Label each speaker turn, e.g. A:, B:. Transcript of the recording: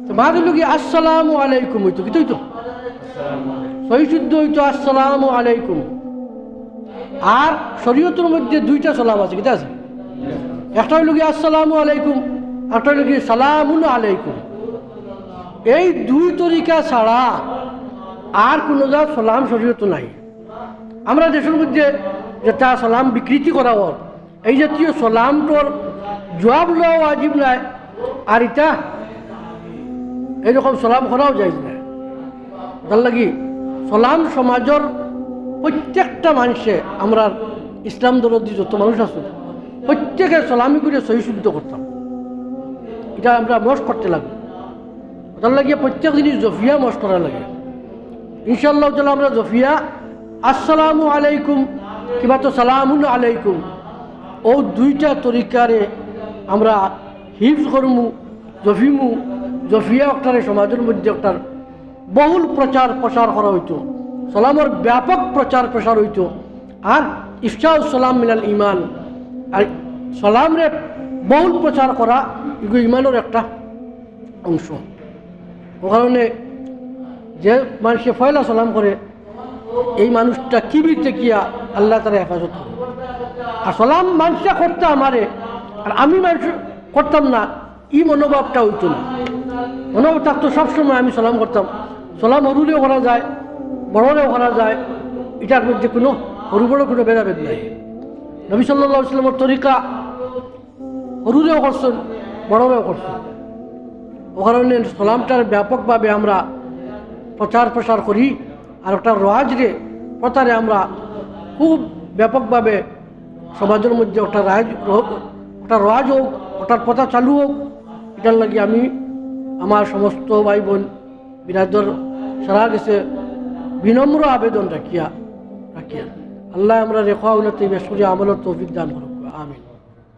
A: তো মাঝে লোক আসসালামু আলাইকুম হইতো কি তো সহি শুদ্ধ হইতো আসসালামু আলাইকুম। আর শরীয়তের মধ্যে দুইটা সালাম আছে, কিতা আছে? একটা হইল কি আসসালামু আলাইকুম, একটা হইল কি সালামুন আলাইকুম। এই দুই তরিকা ছাড়া আর কোনো যা সালাম শরীয়ত নাই। আমরা দেশের মধ্যে যেটা সালাম বিকৃতি করা হল, এই জাতীয় সালামটোর জবাব লওয়া ওয়াজিব নাই, আর এটা এইরকম সালাম করাও যায় না। তার লাগি সালাম সমাজের প্রত্যেকটা মানুষে, আমরা ইসলাম দরদি যত মানুষ আছে প্রত্যেকে সালামি করে সহি শুদ্ধ করতাম। এটা আমরা মশ করতে লাগবে। তার লাগিয়ে প্রত্যেক জিনিস জফিয়া মশ করা লাগে। ইনশাআল্লাহ তাআলা আমরা জফিয়া আসসালামু আলাইকুম কিংবা তো সালামুন আলাইকুম ও দুইটা তরিকারে আমরা হিফজ করমু, জফিমু। জফিয়া একটারে সমাজের মধ্যে একটার বহুল প্রচার প্রসার করা হইতো, সালামের ব্যাপক প্রচার প্রসার হইতো। আর ইফশাউস সালাম মিনাল ইমান, আর সালামরে বহুল প্রচার করা এগুলো ইমানের একটা অংশ। ও কারণে যে মানুষকে ফয়লা সালাম করে এই মানুষটা কিবিরতে কিয়া আল্লাহ তারা হেফাজত করে। আর সালাম মানুষটা করতে আমারে আর আমি মানুষ করতাম না, এই মনোভাবটা হইতো না। মনোভাব থাকতো সবসময় আমি সালাম করতাম। সালাম হরুলেও করা যায়, বড়লেও করা যায়, এটার মধ্যে কোনো হরু বড় কোনো ভেদাভেদ নাই। নবী সাল্লাল্লাহু আলাইহি ওয়াসাল্লামের তরিকা হরুলেও করছেন, বড়লেও করছেন। ও কারণে সালামটার ব্যাপকভাবে আমরা প্রচার প্রসার করি। আর একটা রাজরে প্রচারে আমরা খুব ব্যাপকভাবে সমাজের মধ্যে একটা রাজ হোক, ওটার প্রথা চালু হোক, এটার লাগে আমি আমার সমস্ত ভাই বোন বিরাদর সারা গেছে বিনম্র আবেদন রাখিয়া আল্লাহ আমরা রেখা উন্নতি বেশ করে আমলের তৌফিক দান করুক। আমিন।